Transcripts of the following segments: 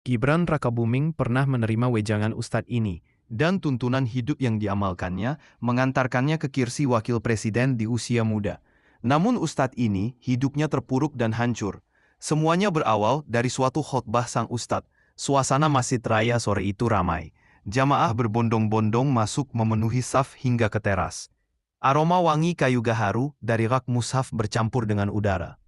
Gibran Rakabuming pernah menerima wejangan Ustadz ini, dan tuntunan hidup yang diamalkannya mengantarkannya ke kursi wakil presiden di usia muda. Namun Ustadz ini hidupnya terpuruk dan hancur. Semuanya berawal dari suatu khotbah sang Ustadz. Suasana Masjid Raya sore itu ramai. Jamaah berbondong-bondong masuk memenuhi saf hingga ke teras. Aroma wangi kayu gaharu dari rak mushaf bercampur dengan udara.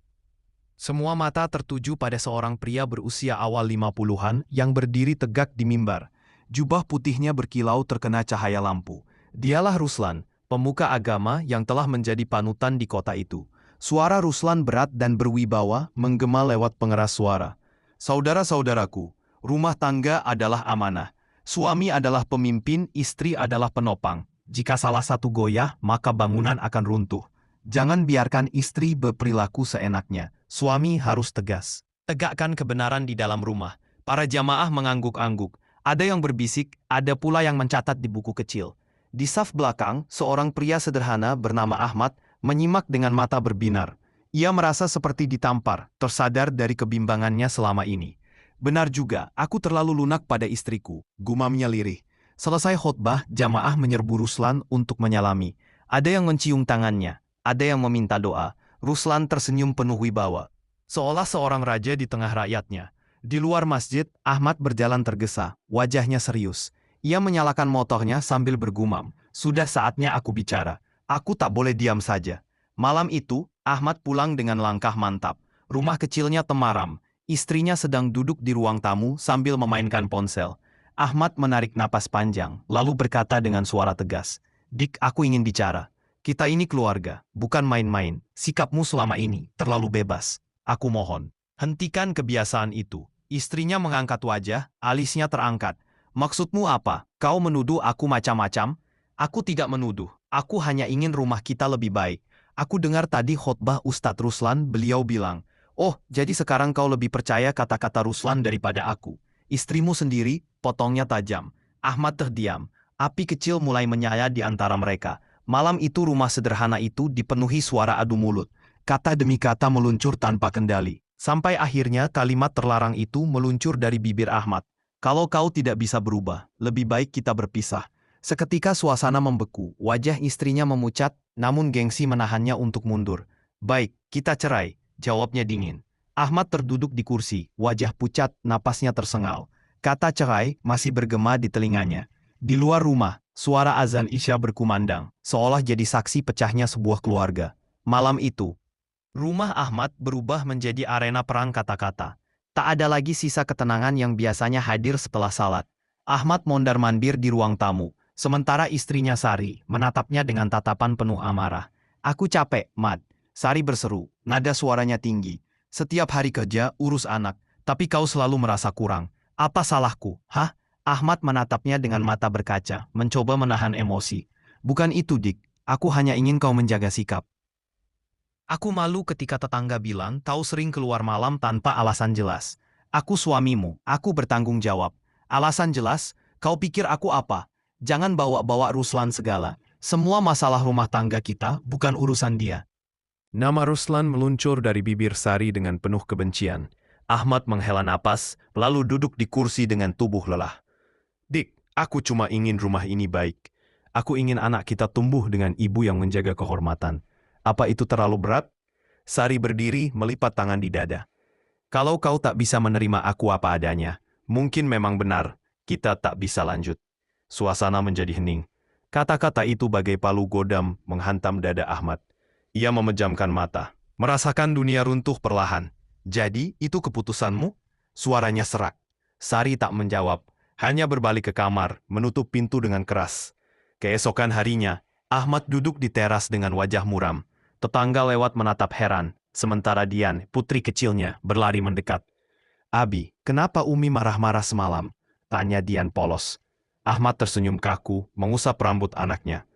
Semua mata tertuju pada seorang pria berusia awal 50-an yang berdiri tegak di mimbar. Jubah putihnya berkilau terkena cahaya lampu. Dialah Ruslan, pemuka agama yang telah menjadi panutan di kota itu. Suara Ruslan berat dan berwibawa menggema lewat pengeras suara. Saudara-saudaraku, rumah tangga adalah amanah. Suami adalah pemimpin, istri adalah penopang. Jika salah satu goyah, maka bangunan akan runtuh. Jangan biarkan istri berperilaku seenaknya. Suami harus tegas. Tegakkan kebenaran di dalam rumah. Para jamaah mengangguk-angguk. Ada yang berbisik, ada pula yang mencatat di buku kecil. Di saf belakang, seorang pria sederhana bernama Ahmad menyimak dengan mata berbinar. Ia merasa seperti ditampar, tersadar dari kebimbangannya selama ini. Benar juga, aku terlalu lunak pada istriku, gumamnya lirih. Selesai khotbah, jamaah menyerbu Ruslan untuk menyalami. Ada yang mencium tangannya, ada yang meminta doa. Ruslan tersenyum penuh wibawa, seolah seorang raja di tengah rakyatnya. Di luar masjid, Ahmad berjalan tergesa, wajahnya serius. Ia menyalakan motornya sambil bergumam, "Sudah saatnya aku bicara. Aku tak boleh diam saja." Malam itu, Ahmad pulang dengan langkah mantap. Rumah kecilnya temaram. Istrinya sedang duduk di ruang tamu sambil memainkan ponsel. Ahmad menarik napas panjang, lalu berkata dengan suara tegas, "Dik, aku ingin bicara. Kita ini keluarga, bukan main-main. Sikapmu selama ini terlalu bebas. Aku mohon, hentikan kebiasaan itu." Istrinya mengangkat wajah, alisnya terangkat. "Maksudmu apa? Kau menuduh aku macam-macam?" "Aku tidak menuduh. Aku hanya ingin rumah kita lebih baik. Aku dengar tadi khotbah Ustadz Ruslan, beliau bilang, 'Oh, jadi sekarang kau lebih percaya kata-kata Ruslan daripada aku.' Istrimu sendiri," potongnya tajam. Ahmad terdiam. Api kecil mulai menyala di antara mereka. Malam itu rumah sederhana itu dipenuhi suara adu mulut. Kata demi kata meluncur tanpa kendali. Sampai akhirnya kalimat terlarang itu meluncur dari bibir Ahmad. "Kalau kau tidak bisa berubah, lebih baik kita berpisah." Seketika suasana membeku, wajah istrinya memucat, namun gengsi menahannya untuk mundur. "Baik, kita cerai," jawabnya dingin. Ahmad terduduk di kursi, wajah pucat, napasnya tersengal. Kata cerai masih bergema di telinganya. Di luar rumah, suara azan Isya berkumandang, seolah jadi saksi pecahnya sebuah keluarga. Malam itu, rumah Ahmad berubah menjadi arena perang kata-kata. Tak ada lagi sisa ketenangan yang biasanya hadir setelah salat. Ahmad mondar-mandir di ruang tamu, sementara istrinya Sari menatapnya dengan tatapan penuh amarah. "Aku capek, Mad," Sari berseru, nada suaranya tinggi. "Setiap hari kerja, urus anak, tapi kau selalu merasa kurang. Apa salahku, hah?" Ahmad menatapnya dengan mata berkaca, mencoba menahan emosi. "Bukan itu, Dik. Aku hanya ingin kau menjaga sikap. Aku malu ketika tetangga bilang kau sering keluar malam tanpa alasan jelas. Aku suamimu, aku bertanggung jawab. Alasan jelas? Kau pikir aku apa? Jangan bawa-bawa Ruslan segala. Semua masalah rumah tangga kita bukan urusan dia." Nama Ruslan meluncur dari bibir Sari dengan penuh kebencian. Ahmad menghela napas, lalu duduk di kursi dengan tubuh lelah. "Dik, aku cuma ingin rumah ini baik. Aku ingin anak kita tumbuh dengan ibu yang menjaga kehormatan. Apa itu terlalu berat?" Sari berdiri melipat tangan di dada. "Kalau kau tak bisa menerima aku apa adanya, mungkin memang benar, kita tak bisa lanjut." Suasana menjadi hening. Kata-kata itu bagai palu godam menghantam dada Ahmad. Ia memejamkan mata, merasakan dunia runtuh perlahan. "Jadi, itu keputusanmu?" Suaranya serak. Sari tak menjawab, hanya berbalik ke kamar, menutup pintu dengan keras. Keesokan harinya, Ahmad duduk di teras dengan wajah muram. Tetangga lewat menatap heran, sementara Dian, putri kecilnya, berlari mendekat. "Abi, kenapa Umi marah-marah semalam?" tanya Dian polos. Ahmad tersenyum kaku, mengusap rambut anaknya.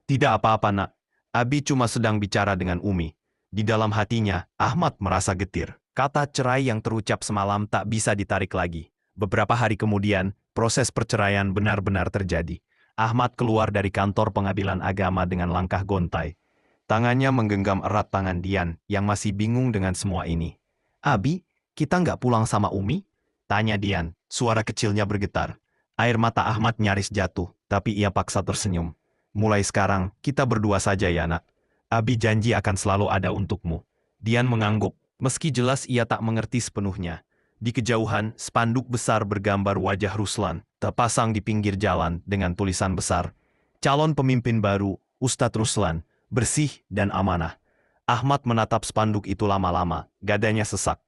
"Tidak apa-apa, Nak. Abi cuma sedang bicara dengan Umi." Di dalam hatinya, Ahmad merasa getir. Kata cerai yang terucap semalam tak bisa ditarik lagi. Beberapa hari kemudian, proses perceraian benar-benar terjadi. Ahmad keluar dari kantor pengadilan agama dengan langkah gontai. Tangannya menggenggam erat tangan Dian yang masih bingung dengan semua ini. "Abi, kita nggak pulang sama Umi?" tanya Dian. Suara kecilnya bergetar. Air mata Ahmad nyaris jatuh, tapi ia paksa tersenyum. Mulai sekarang, kita berdua saja ya nak. Abi janji akan selalu ada untukmu. Dian mengangguk, meski jelas ia tak mengerti sepenuhnya. Di kejauhan, spanduk besar bergambar wajah Ruslan, terpasang di pinggir jalan dengan tulisan besar. Calon pemimpin baru, Ustadz Ruslan, bersih dan amanah. Ahmad menatap spanduk itu lama-lama, dadanya sesak.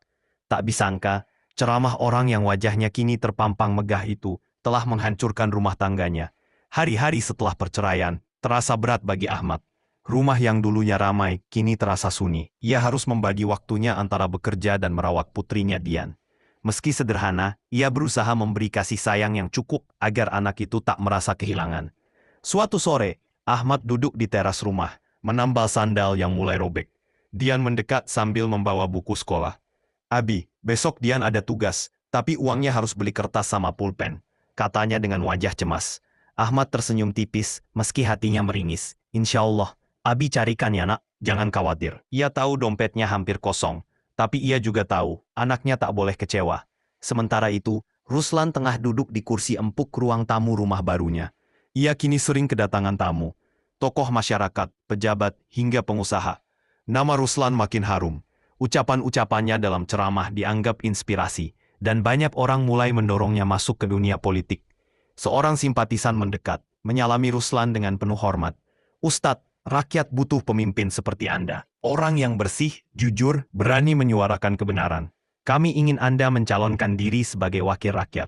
Tak disangka, ceramah orang yang wajahnya kini terpampang megah itu telah menghancurkan rumah tangganya. Hari-hari setelah perceraian, terasa berat bagi Ahmad. Rumah yang dulunya ramai, kini terasa sunyi. Ia harus membagi waktunya antara bekerja dan merawat putrinya Dian. Meski sederhana, ia berusaha memberi kasih sayang yang cukup agar anak itu tak merasa kehilangan. Suatu sore, Ahmad duduk di teras rumah, menambal sandal yang mulai robek. Dian mendekat sambil membawa buku sekolah. Abi, besok Dian ada tugas, tapi uangnya harus beli kertas sama pulpen, katanya dengan wajah cemas. Ahmad tersenyum tipis, meski hatinya meringis. Insya Allah, Abi carikan ya nak, jangan khawatir. Ia tahu dompetnya hampir kosong, tapi ia juga tahu, anaknya tak boleh kecewa. Sementara itu, Ruslan tengah duduk di kursi empuk ruang tamu rumah barunya. Ia kini sering kedatangan tamu, tokoh masyarakat, pejabat, hingga pengusaha. Nama Ruslan makin harum. Ucapan-ucapannya dalam ceramah dianggap inspirasi, dan banyak orang mulai mendorongnya masuk ke dunia politik. Seorang simpatisan mendekat, menyalami Ruslan dengan penuh hormat. Ustadz, rakyat butuh pemimpin seperti Anda. Orang yang bersih, jujur, berani menyuarakan kebenaran. Kami ingin Anda mencalonkan diri sebagai wakil rakyat.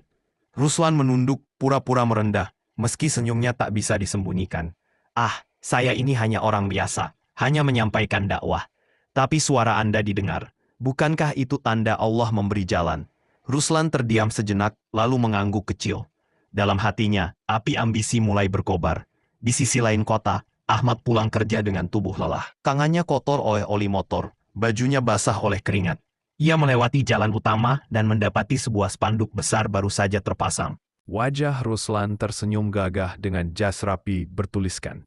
Ruslan menunduk, pura-pura merendah, meski senyumnya tak bisa disembunyikan. Ah, saya ini hanya orang biasa, hanya menyampaikan dakwah. Tapi suara Anda didengar. Bukankah itu tanda Allah memberi jalan? Ruslan terdiam sejenak, lalu mengangguk kecil. Dalam hatinya, api ambisi mulai berkobar. Di sisi lain kota, Ahmad pulang kerja dengan tubuh lelah. Tangannya kotor oleh oli motor, bajunya basah oleh keringat. Ia melewati jalan utama dan mendapati sebuah spanduk besar baru saja terpasang. Wajah Ruslan tersenyum gagah dengan jas rapi bertuliskan,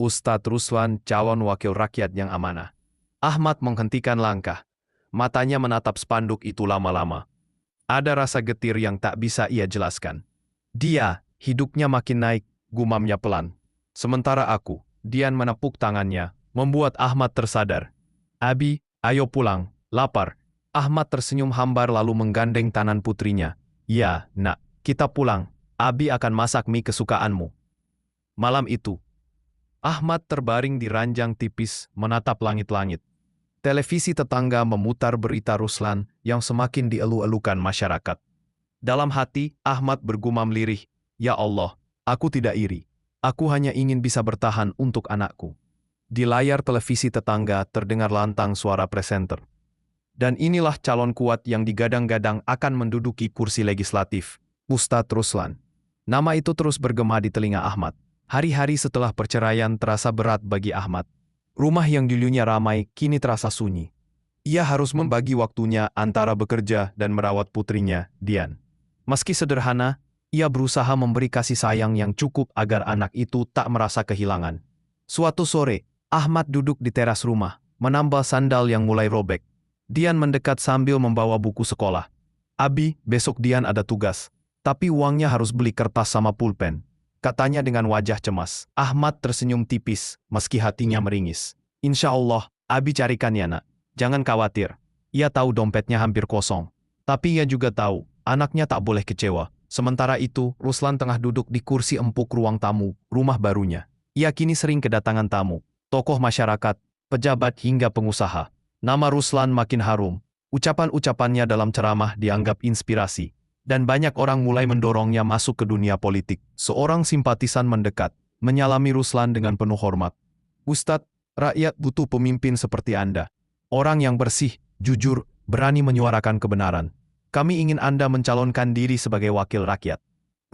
Ustadz Ruslan, calon wakil rakyat yang amanah. Ahmad menghentikan langkah. Matanya menatap spanduk itu lama-lama. Ada rasa getir yang tak bisa ia jelaskan. Dia, hidupnya makin naik, gumamnya pelan. Sementara aku, Dian menepuk tangannya, membuat Ahmad tersadar. Abi, ayo pulang, lapar. Ahmad tersenyum hambar lalu menggandeng tangan putrinya. Ya, nak, kita pulang. Abi akan masak mie kesukaanmu. Malam itu, Ahmad terbaring di ranjang tipis, menatap langit-langit. Televisi tetangga memutar berita Ruslan yang semakin dielu-elukan masyarakat. Dalam hati, Ahmad bergumam lirih, Ya Allah, aku tidak iri. Aku hanya ingin bisa bertahan untuk anakku. Di layar televisi tetangga terdengar lantang suara presenter. Dan inilah calon kuat yang digadang-gadang akan menduduki kursi legislatif, Ustadz Ruslan. Nama itu terus bergema di telinga Ahmad. Hari-hari setelah perceraian terasa berat bagi Ahmad. Rumah yang dulunya ramai kini terasa sunyi. Ia harus membagi waktunya antara bekerja dan merawat putrinya, Dian. Meski sederhana, ia berusaha memberi kasih sayang yang cukup agar anak itu tak merasa kehilangan. Suatu sore, Ahmad duduk di teras rumah, menambal sandal yang mulai robek. Dian mendekat sambil membawa buku sekolah. Abi, besok Dian ada tugas, tapi uangnya harus beli kertas sama pulpen, katanya dengan wajah cemas. Ahmad tersenyum tipis, meski hatinya meringis. Insya Allah, Abi carikan ya nak. Jangan khawatir. Ia tahu dompetnya hampir kosong. Tapi ia juga tahu, anaknya tak boleh kecewa. Sementara itu, Ruslan tengah duduk di kursi empuk ruang tamu, rumah barunya. Ia kini sering kedatangan tamu, tokoh masyarakat, pejabat hingga pengusaha. Nama Ruslan makin harum. Ucapan-ucapannya dalam ceramah dianggap inspirasi. Dan banyak orang mulai mendorongnya masuk ke dunia politik. Seorang simpatisan mendekat, menyalami Ruslan dengan penuh hormat. Ustadz, rakyat butuh pemimpin seperti Anda. Orang yang bersih, jujur, berani menyuarakan kebenaran. Kami ingin Anda mencalonkan diri sebagai wakil rakyat.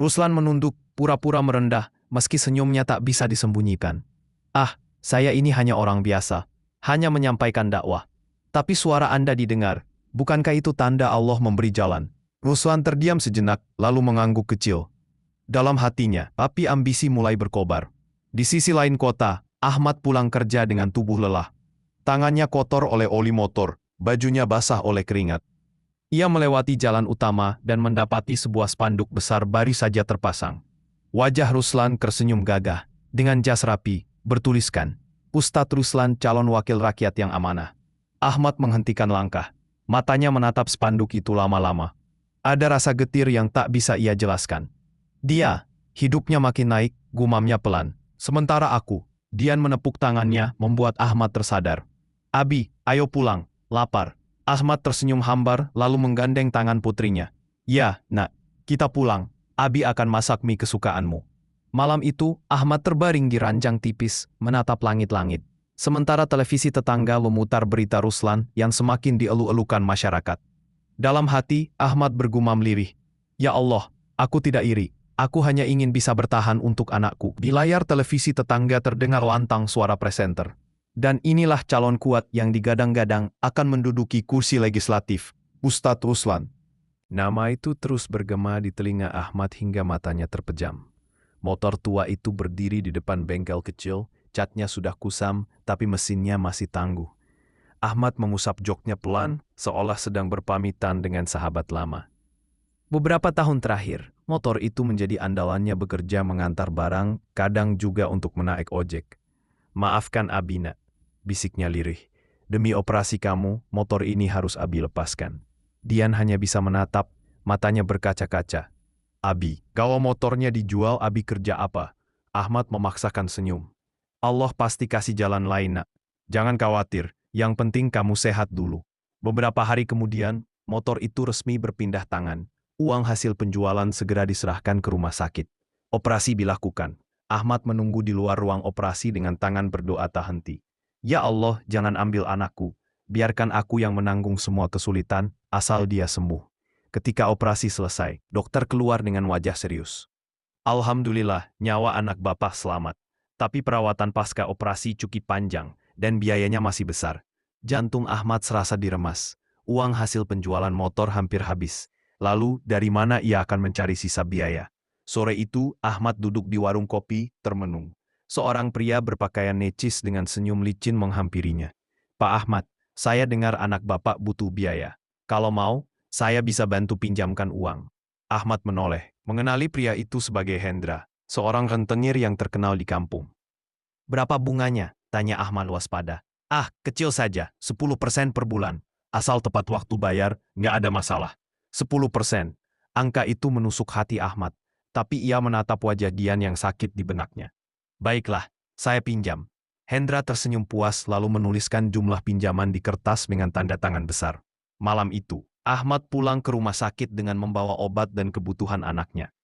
Ruslan menunduk, pura-pura merendah, meski senyumnya tak bisa disembunyikan. Ah, saya ini hanya orang biasa. Hanya menyampaikan dakwah. Tapi suara Anda didengar. Bukankah itu tanda Allah memberi jalan? Ruslan terdiam sejenak, lalu mengangguk kecil. Dalam hatinya, api ambisi mulai berkobar. Di sisi lain kota, Ahmad pulang kerja dengan tubuh lelah. Tangannya kotor oleh oli motor, bajunya basah oleh keringat. Ia melewati jalan utama dan mendapati sebuah spanduk besar baru saja terpasang. Wajah Ruslan tersenyum gagah, dengan jas rapi, bertuliskan, Ustadz Ruslan calon wakil rakyat yang amanah. Ahmad menghentikan langkah, matanya menatap spanduk itu lama-lama. Ada rasa getir yang tak bisa ia jelaskan. Dia, hidupnya makin naik, gumamnya pelan. Sementara aku, Dian menepuk tangannya membuat Ahmad tersadar. Abi, ayo pulang, lapar. Ahmad tersenyum hambar lalu menggandeng tangan putrinya. Ya, nak, kita pulang. Abi akan masak mie kesukaanmu. Malam itu, Ahmad terbaring di ranjang tipis, menatap langit-langit. Sementara televisi tetangga memutar berita Ruslan yang semakin dielu-elukan masyarakat. Dalam hati, Ahmad bergumam lirih. Ya Allah, aku tidak iri. Aku hanya ingin bisa bertahan untuk anakku. Di layar televisi tetangga terdengar lantang suara presenter. Dan inilah calon kuat yang digadang-gadang akan menduduki kursi legislatif, Ustadz Ruslan. Nama itu terus bergema di telinga Ahmad hingga matanya terpejam. Motor tua itu berdiri di depan bengkel kecil, catnya sudah kusam, tapi mesinnya masih tangguh. Ahmad mengusap joknya pelan, seolah sedang berpamitan dengan sahabat lama. Beberapa tahun terakhir, motor itu menjadi andalannya bekerja mengantar barang, kadang juga untuk menaik ojek. Maafkan Abi, nak, bisiknya lirih. Demi operasi kamu, motor ini harus Abi lepaskan. Dian hanya bisa menatap, matanya berkaca-kaca. Abi, kalau motornya dijual, Abi kerja apa? Ahmad memaksakan senyum. Allah pasti kasih jalan lain, nak. Jangan khawatir, yang penting kamu sehat dulu. Beberapa hari kemudian, motor itu resmi berpindah tangan. Uang hasil penjualan segera diserahkan ke rumah sakit. Operasi dilakukan. Ahmad menunggu di luar ruang operasi dengan tangan berdoa tak henti. Ya Allah, jangan ambil anakku. Biarkan aku yang menanggung semua kesulitan, asal dia sembuh. Ketika operasi selesai, dokter keluar dengan wajah serius. Alhamdulillah, nyawa anak Bapak selamat. Tapi perawatan pasca operasi cukup panjang, dan biayanya masih besar. Jantung Ahmad serasa diremas. Uang hasil penjualan motor hampir habis. Lalu, dari mana ia akan mencari sisa biaya? Sore itu, Ahmad duduk di warung kopi, termenung. Seorang pria berpakaian necis dengan senyum licin menghampirinya. Pak Ahmad, saya dengar anak Bapak butuh biaya. Kalau mau, saya bisa bantu pinjamkan uang. Ahmad menoleh, mengenali pria itu sebagai Hendra, seorang rentenir yang terkenal di kampung. Berapa bunganya? Tanya Ahmad waspada. Ah, kecil saja, 10% per bulan. Asal tepat waktu bayar, nggak ada masalah. 10%. Angka itu menusuk hati Ahmad, tapi ia menatap wajah Dian yang sakit di benaknya. Baiklah, saya pinjam. Hendra tersenyum puas lalu menuliskan jumlah pinjaman di kertas dengan tanda tangan besar. Malam itu, Ahmad pulang ke rumah sakit dengan membawa obat dan kebutuhan anaknya.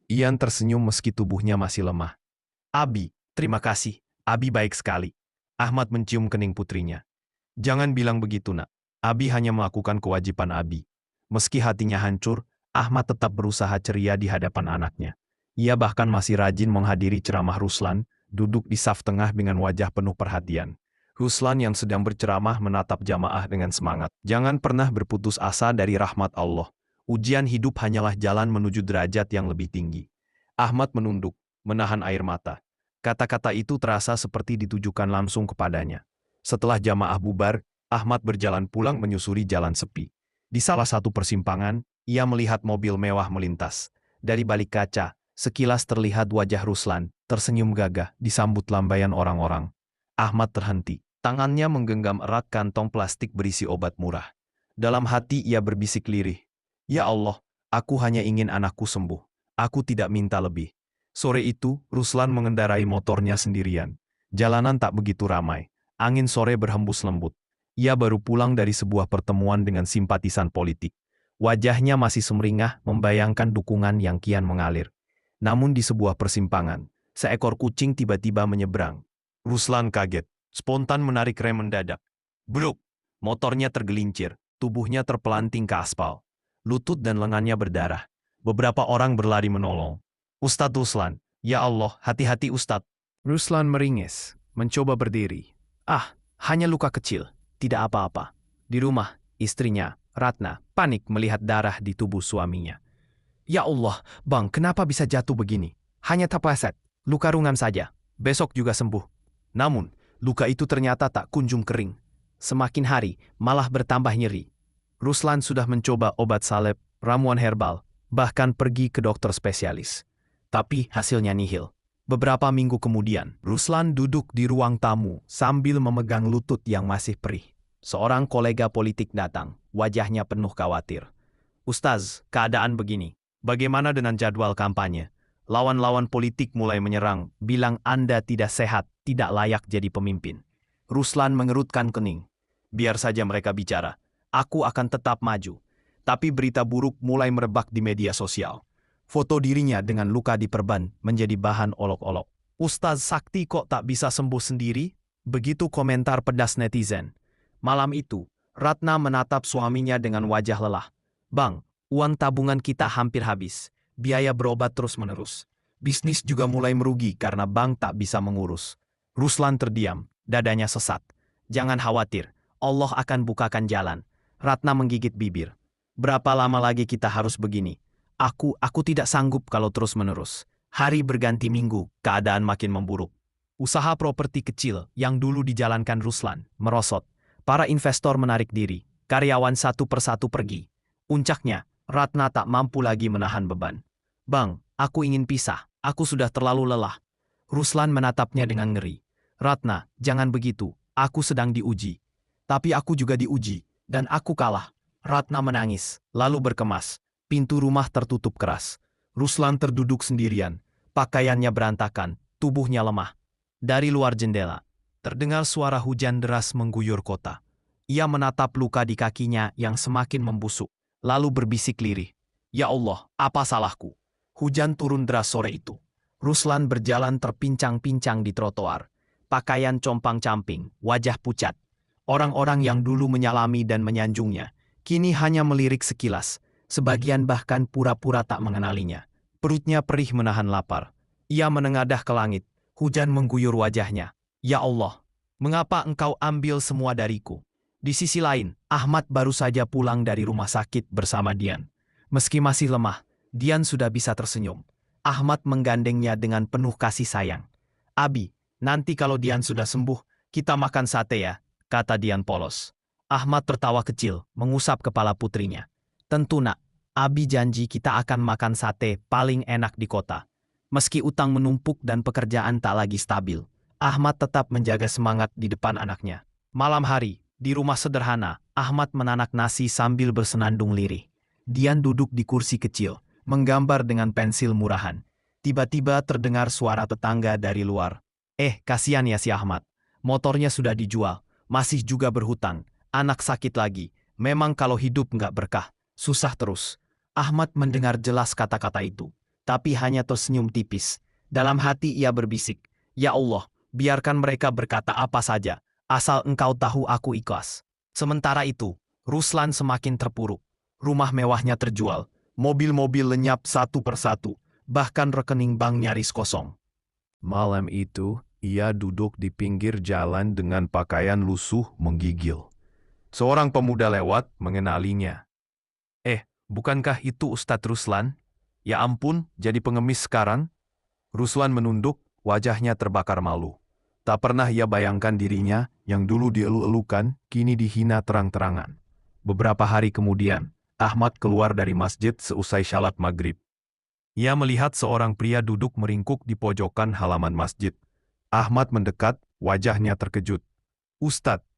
Ian tersenyum meski tubuhnya masih lemah. Abi, terima kasih. Abi baik sekali. Ahmad mencium kening putrinya. Jangan bilang begitu, nak. Abi hanya melakukan kewajiban Abi. Meski hatinya hancur, Ahmad tetap berusaha ceria di hadapan anaknya. Ia bahkan masih rajin menghadiri ceramah Ruslan, duduk di saf tengah dengan wajah penuh perhatian. Ruslan yang sedang berceramah menatap jamaah dengan semangat. Jangan pernah berputus asa dari rahmat Allah. Ujian hidup hanyalah jalan menuju derajat yang lebih tinggi. Ahmad menunduk, menahan air mata. Kata-kata itu terasa seperti ditujukan langsung kepadanya. Setelah jamaah bubar, Ahmad berjalan pulang menyusuri jalan sepi. Di salah satu persimpangan, ia melihat mobil mewah melintas. Dari balik kaca, sekilas terlihat wajah Ruslan, tersenyum gagah, disambut lambaian orang-orang. Ahmad terhenti. Tangannya menggenggam erat kantong plastik berisi obat murah. Dalam hati ia berbisik lirih. Ya Allah, aku hanya ingin anakku sembuh. Aku tidak minta lebih. Sore itu, Ruslan mengendarai motornya sendirian. Jalanan tak begitu ramai. Angin sore berhembus lembut. Ia baru pulang dari sebuah pertemuan dengan simpatisan politik. Wajahnya masih sumringah membayangkan dukungan yang kian mengalir. Namun di sebuah persimpangan, seekor kucing tiba-tiba menyeberang. Ruslan kaget, spontan menarik rem mendadak. Bruk! Motornya tergelincir, tubuhnya terpelanting ke aspal. Lutut dan lengannya berdarah. Beberapa orang berlari menolong. Ustadz Ruslan, ya Allah, hati-hati Ustadz. Ruslan meringis, mencoba berdiri. Ah, hanya luka kecil. Tidak apa-apa. Di rumah, istrinya, Ratna, panik melihat darah di tubuh suaminya. Ya Allah, Bang, kenapa bisa jatuh begini? Hanya terpleset, luka ringan saja. Besok juga sembuh. Namun, luka itu ternyata tak kunjung kering. Semakin hari, malah bertambah nyeri. Ruslan sudah mencoba obat salep, ramuan herbal, bahkan pergi ke dokter spesialis. Tapi hasilnya nihil. Beberapa minggu kemudian, Ruslan duduk di ruang tamu sambil memegang lutut yang masih perih. Seorang kolega politik datang, wajahnya penuh khawatir. "Ustaz, keadaan begini. Bagaimana dengan jadwal kampanye? Lawan-lawan politik mulai menyerang, bilang Anda tidak sehat, tidak layak jadi pemimpin." Ruslan mengerutkan kening. "Biar saja mereka bicara. Aku akan tetap maju." Tapi berita buruk mulai merebak di media sosial. Foto dirinya dengan luka di perban menjadi bahan olok-olok. "Ustaz Sakti kok tak bisa sembuh sendiri?" Begitu komentar pedas netizen. Malam itu, Ratna menatap suaminya dengan wajah lelah. "Bang, uang tabungan kita hampir habis. Biaya berobat terus-menerus. Bisnis juga mulai merugi karena bank tak bisa mengurus." Ruslan terdiam, dadanya sesak. "Jangan khawatir, Allah akan bukakan jalan." Ratna menggigit bibir. "Berapa lama lagi kita harus begini? Aku tidak sanggup kalau terus-menerus." Hari berganti minggu, keadaan makin memburuk. Usaha properti kecil yang dulu dijalankan Ruslan merosot. Para investor menarik diri, karyawan satu persatu pergi. Puncaknya, Ratna tak mampu lagi menahan beban. "Bang, aku ingin pisah. Aku sudah terlalu lelah." Ruslan menatapnya dengan ngeri. "Ratna, jangan begitu. Aku sedang diuji." "Tapi aku juga diuji, dan aku kalah." Ratna menangis, lalu berkemas. Pintu rumah tertutup keras. Ruslan terduduk sendirian. Pakaiannya berantakan, tubuhnya lemah. Dari luar jendela, terdengar suara hujan deras mengguyur kota. Ia menatap luka di kakinya yang semakin membusuk, lalu berbisik lirih. "Ya Allah, apa salahku?" Hujan turun deras sore itu. Ruslan berjalan terpincang-pincang di trotoar. Pakaian compang-camping, wajah pucat. Orang-orang yang dulu menyalami dan menyanjungnya, kini hanya melirik sekilas. Sebagian bahkan pura-pura tak mengenalinya. Perutnya perih menahan lapar. Ia menengadah ke langit. Hujan mengguyur wajahnya. "Ya Allah, mengapa engkau ambil semua dariku?" Di sisi lain, Ahmad baru saja pulang dari rumah sakit bersama Dian. Meski masih lemah, Dian sudah bisa tersenyum. Ahmad menggandengnya dengan penuh kasih sayang. "Abi, nanti kalau Dian sudah sembuh, kita makan sate ya," kata Dian polos. Ahmad tertawa kecil, mengusap kepala putrinya. "Tentu nak, Abi janji kita akan makan sate paling enak di kota." Meski utang menumpuk dan pekerjaan tak lagi stabil, Ahmad tetap menjaga semangat di depan anaknya. Malam hari, di rumah sederhana, Ahmad menanak nasi sambil bersenandung lirih. Dian duduk di kursi kecil, menggambar dengan pensil murahan. Tiba-tiba terdengar suara tetangga dari luar. Kasihan ya si Ahmad. Motornya sudah dijual, masih juga berhutang. Anak sakit lagi. Memang kalau hidup nggak berkah, susah terus." Ahmad mendengar jelas kata-kata itu, tapi hanya tersenyum tipis. Dalam hati ia berbisik, "Ya Allah, biarkan mereka berkata apa saja, asal engkau tahu aku ikhlas." Sementara itu, Ruslan semakin terpuruk. Rumah mewahnya terjual, mobil-mobil lenyap satu persatu, bahkan rekening bank nyaris kosong. Malam itu, ia duduk di pinggir jalan dengan pakaian lusuh menggigil. Seorang pemuda lewat mengenalinya. Bukankah itu Ustadz Ruslan? Ya ampun, jadi pengemis sekarang?" Ruslan menunduk, wajahnya terbakar malu. Tak pernah ia bayangkan dirinya, yang dulu dielu-elukan, kini dihina terang-terangan. Beberapa hari kemudian, Ahmad keluar dari masjid seusai syalat maghrib. Ia melihat seorang pria duduk meringkuk di pojokan halaman masjid. Ahmad mendekat, wajahnya terkejut. "Ustadz,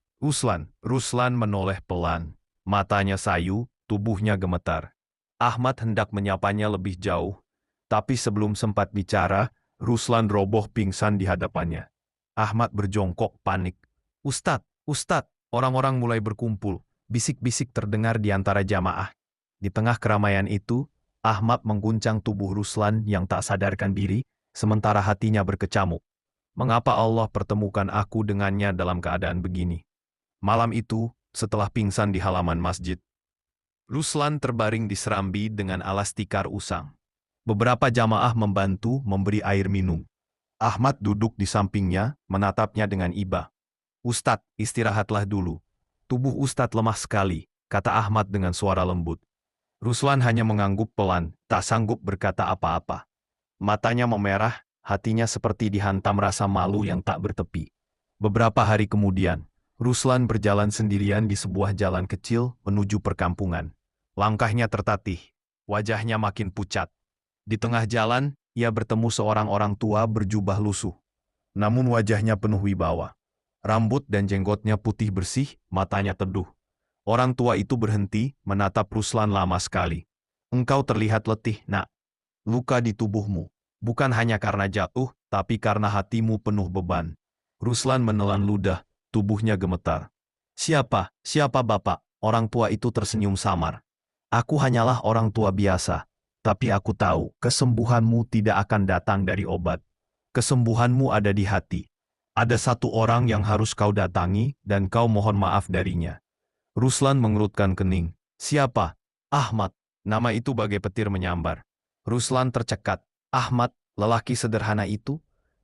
Ruslan menoleh pelan. Matanya sayu, tubuhnya gemetar. Ahmad hendak menyapanya lebih jauh, tapi sebelum sempat bicara, Ruslan roboh pingsan di hadapannya. Ahmad berjongkok panik. Ustadz, orang-orang mulai berkumpul, bisik-bisik terdengar di antara jamaah. Di tengah keramaian itu, Ahmad mengguncang tubuh Ruslan yang tak sadarkan diri, sementara hatinya berkecamuk. Mengapa Allah pertemukan aku dengannya dalam keadaan begini? Malam itu, setelah pingsan di halaman masjid, Ruslan terbaring di serambi dengan alas tikar usang. Beberapa jamaah membantu memberi air minum. Ahmad duduk di sampingnya, menatapnya dengan iba. "Ustadz, istirahatlah dulu. Tubuh Ustadz lemah sekali," kata Ahmad dengan suara lembut. Ruslan hanya mengangguk pelan, tak sanggup berkata apa-apa. Matanya memerah, hatinya seperti dihantam rasa malu yang tak bertepi. Beberapa hari kemudian, Ruslan berjalan sendirian di sebuah jalan kecil menuju perkampungan. Langkahnya tertatih, wajahnya makin pucat. Di tengah jalan, ia bertemu seorang orang tua berjubah lusuh. Namun wajahnya penuh wibawa. Rambut dan jenggotnya putih bersih, matanya teduh. Orang tua itu berhenti, menatap Ruslan lama sekali. Engkau terlihat letih, nak. Luka di tubuhmu. Bukan hanya karena jatuh, tapi karena hatimu penuh beban. Ruslan menelan ludah, tubuhnya gemetar. Siapa bapak? Orang tua itu tersenyum samar. Aku hanyalah orang tua biasa. Tapi aku tahu, kesembuhanmu tidak akan datang dari obat. Kesembuhanmu ada di hati. Ada satu orang yang harus kau datangi, dan kau mohon maaf darinya. Ruslan mengerutkan kening. Siapa? Ahmad. Nama itu bagai petir menyambar. Ruslan tercekat. Ahmad, lelaki sederhana itu?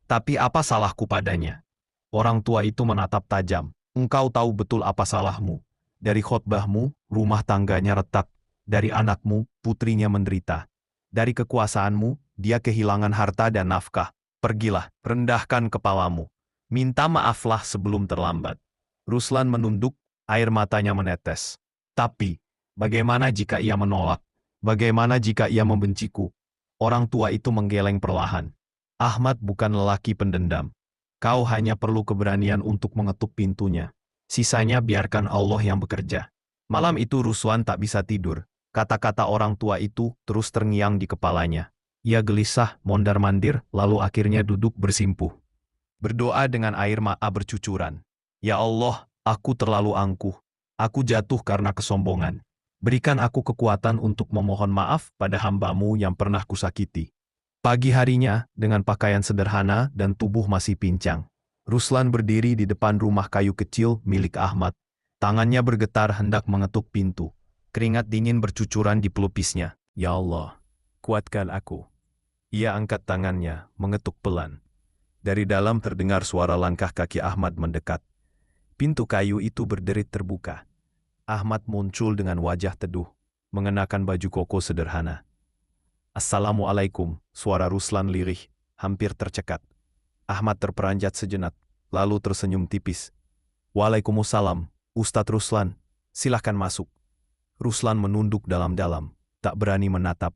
Tapi apa salahku padanya? Orang tua itu menatap tajam. Engkau tahu betul apa salahmu. Dari khotbahmu, rumah tangganya retak. Dari anakmu, putrinya menderita. Dari kekuasaanmu, dia kehilangan harta dan nafkah. Pergilah, rendahkan kepalamu. Minta maaflah sebelum terlambat. Ruslan menunduk, air matanya menetes. Tapi, bagaimana jika ia menolak? Bagaimana jika ia membenciku? Orang tua itu menggeleng perlahan. Ahmad bukan lelaki pendendam. Kau hanya perlu keberanian untuk mengetuk pintunya. Sisanya biarkan Allah yang bekerja. Malam itu Ruslan tak bisa tidur. Kata-kata orang tua itu terus terngiang di kepalanya. Ia gelisah, mondar-mandir, lalu akhirnya duduk bersimpuh. Berdoa dengan air mata bercucuran. Ya Allah, aku terlalu angkuh. Aku jatuh karena kesombongan. Berikan aku kekuatan untuk memohon maaf pada hamba-Mu yang pernah kusakiti. Pagi harinya, dengan pakaian sederhana dan tubuh masih pincang, Ruslan berdiri di depan rumah kayu kecil milik Ahmad. Tangannya bergetar hendak mengetuk pintu. Keringat dingin bercucuran di pelupisnya. Ya Allah, kuatkan aku. Ia angkat tangannya, mengetuk pelan. Dari dalam terdengar suara langkah kaki Ahmad mendekat. Pintu kayu itu berderit terbuka. Ahmad muncul dengan wajah teduh, mengenakan baju koko sederhana. Assalamualaikum, suara Ruslan lirih, hampir tercekat. Ahmad terperanjat sejenak, lalu tersenyum tipis. Waalaikumsalam, Ustadz Ruslan, silahkan masuk. Ruslan menunduk dalam-dalam, tak berani menatap.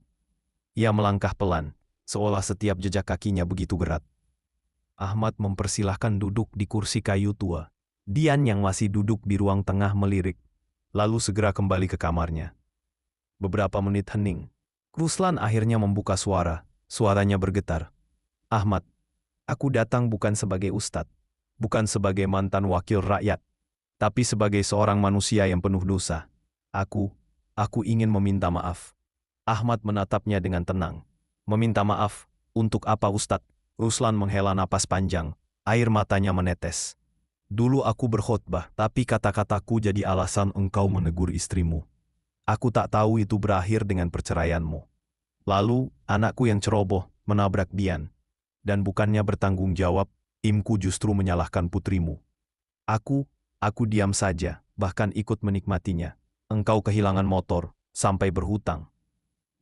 Ia melangkah pelan, seolah setiap jejak kakinya begitu berat. Ahmad mempersilahkan duduk di kursi kayu tua. Dian yang masih duduk di ruang tengah melirik, lalu segera kembali ke kamarnya. Beberapa menit hening. Ruslan akhirnya membuka suara, suaranya bergetar. Ahmad, aku datang bukan sebagai ustadz, bukan sebagai mantan wakil rakyat, tapi sebagai seorang manusia yang penuh dosa. Aku ingin meminta maaf. Ahmad menatapnya dengan tenang. Meminta maaf, untuk apa Ustadz? Ruslan menghela napas panjang, air matanya menetes. Dulu aku berkhotbah, tapi kata-kataku jadi alasan engkau menegur istrimu. Aku tak tahu itu berakhir dengan perceraianmu. Lalu, anakku yang ceroboh, menabrak Dian. Dan bukannya bertanggung jawab, Imku justru menyalahkan putrimu. Aku diam saja, bahkan ikut menikmatinya. Engkau kehilangan motor, sampai berhutang.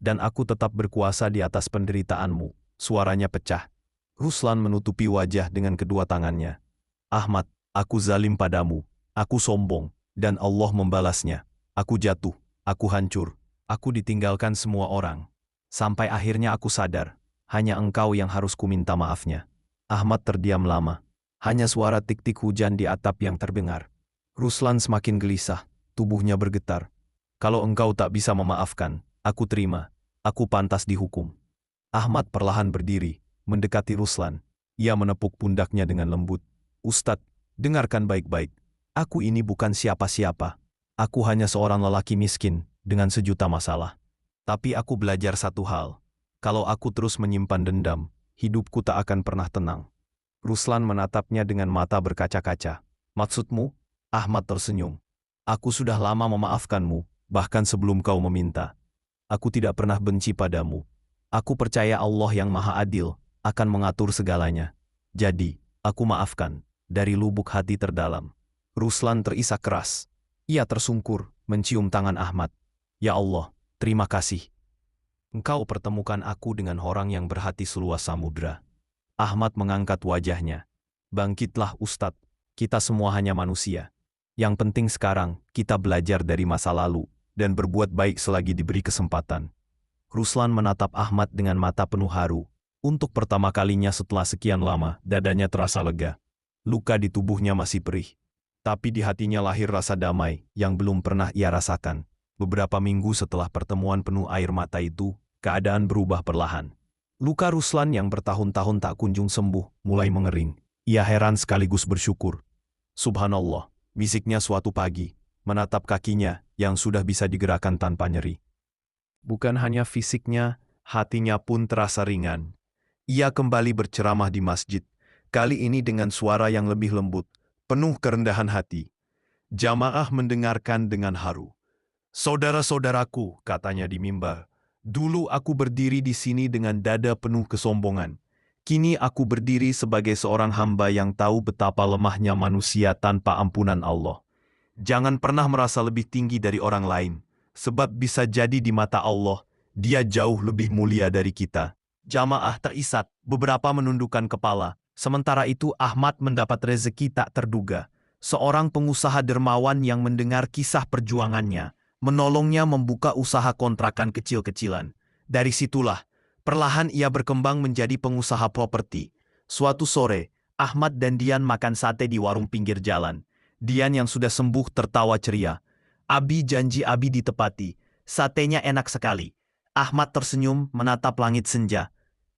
Dan aku tetap berkuasa di atas penderitaanmu. Suaranya pecah. Ruslan menutupi wajah dengan kedua tangannya. Ahmad, aku zalim padamu. Aku sombong, dan Allah membalasnya. Aku jatuh, aku hancur. Aku ditinggalkan semua orang. Sampai akhirnya aku sadar, hanya engkau yang harus kuminta maafnya. Ahmad terdiam lama. Hanya suara tik-tik hujan di atap yang terdengar. Ruslan semakin gelisah. Tubuhnya bergetar. Kalau engkau tak bisa memaafkan, aku terima. Aku pantas dihukum. Ahmad perlahan berdiri, mendekati Ruslan. Ia menepuk pundaknya dengan lembut. Ustadz, dengarkan baik-baik. Aku ini bukan siapa-siapa. Aku hanya seorang lelaki miskin, dengan sejuta masalah. Tapi aku belajar satu hal. Kalau aku terus menyimpan dendam, hidupku tak akan pernah tenang. Ruslan menatapnya dengan mata berkaca-kaca. Maksudmu? Ahmad tersenyum. Aku sudah lama memaafkanmu, bahkan sebelum kau meminta. Aku tidak pernah benci padamu. Aku percaya Allah yang Maha Adil akan mengatur segalanya. Jadi, aku maafkan, dari lubuk hati terdalam. Ruslan terisak keras. Ia tersungkur, mencium tangan Ahmad. Ya Allah, terima kasih. Engkau pertemukan aku dengan orang yang berhati seluas samudra. Ahmad mengangkat wajahnya. Bangkitlah Ustadz, kita semua hanya manusia. Yang penting sekarang, kita belajar dari masa lalu, dan berbuat baik selagi diberi kesempatan. Ruslan menatap Ahmad dengan mata penuh haru. Untuk pertama kalinya setelah sekian lama, dadanya terasa lega. Luka di tubuhnya masih perih. Tapi di hatinya lahir rasa damai yang belum pernah ia rasakan. Beberapa minggu setelah pertemuan penuh air mata itu, keadaan berubah perlahan. Luka Ruslan yang bertahun-tahun tak kunjung sembuh, mulai mengering. Ia heran sekaligus bersyukur. Subhanallah, bisiknya suatu pagi, menatap kakinya yang sudah bisa digerakkan tanpa nyeri. Bukan hanya fisiknya, hatinya pun terasa ringan. Ia kembali berceramah di masjid, kali ini dengan suara yang lebih lembut, penuh kerendahan hati. Jamaah mendengarkan dengan haru. Saudara-saudaraku, katanya di mimbar, dulu aku berdiri di sini dengan dada penuh kesombongan. Kini aku berdiri sebagai seorang hamba yang tahu betapa lemahnya manusia tanpa ampunan Allah. Jangan pernah merasa lebih tinggi dari orang lain, sebab bisa jadi di mata Allah, dia jauh lebih mulia dari kita. Jamaah terisak, beberapa menundukkan kepala. Sementara itu Ahmad mendapat rezeki tak terduga. Seorang pengusaha dermawan yang mendengar kisah perjuangannya, menolongnya membuka usaha kontrakan kecil-kecilan. Dari situlah, perlahan ia berkembang menjadi pengusaha properti. Suatu sore, Ahmad dan Dian makan sate di warung pinggir jalan. Dian yang sudah sembuh tertawa ceria. Abi janji Abi ditepati. Satenya enak sekali. Ahmad tersenyum menatap langit senja.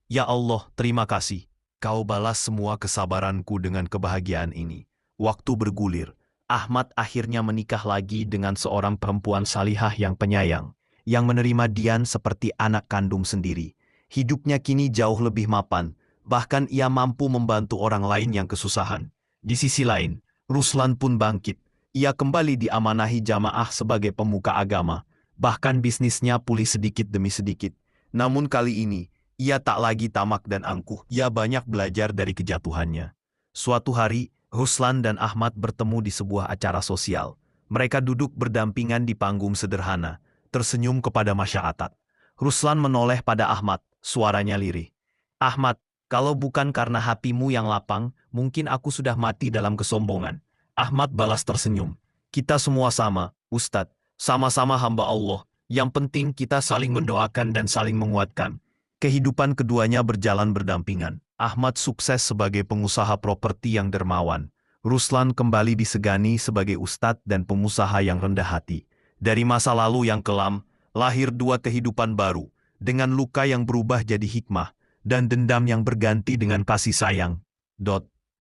Ya Allah, terima kasih. Kau balas semua kesabaranku dengan kebahagiaan ini. Waktu bergulir, Ahmad akhirnya menikah lagi dengan seorang perempuan salihah yang penyayang, yang menerima Dian seperti anak kandung sendiri. Hidupnya kini jauh lebih mapan, bahkan ia mampu membantu orang lain yang kesusahan. Di sisi lain, Ruslan pun bangkit. Ia kembali diamanahi jamaah sebagai pemuka agama. Bahkan bisnisnya pulih sedikit demi sedikit. Namun kali ini, ia tak lagi tamak dan angkuh. Ia banyak belajar dari kejatuhannya. Suatu hari, Ruslan dan Ahmad bertemu di sebuah acara sosial. Mereka duduk berdampingan di panggung sederhana, tersenyum kepada masyarakat. Ruslan menoleh pada Ahmad, suaranya lirih. Ahmad, kalau bukan karena hatimu yang lapang, mungkin aku sudah mati dalam kesombongan. Ahmad balas tersenyum. Kita semua sama, Ustadz. Sama-sama hamba Allah. Yang penting kita saling mendoakan dan saling menguatkan. Kehidupan keduanya berjalan berdampingan. Ahmad sukses sebagai pengusaha properti yang dermawan. Ruslan kembali disegani sebagai ustadz dan pengusaha yang rendah hati. Dari masa lalu yang kelam, lahir dua kehidupan baru, dengan luka yang berubah jadi hikmah, dan dendam yang berganti dengan kasih sayang.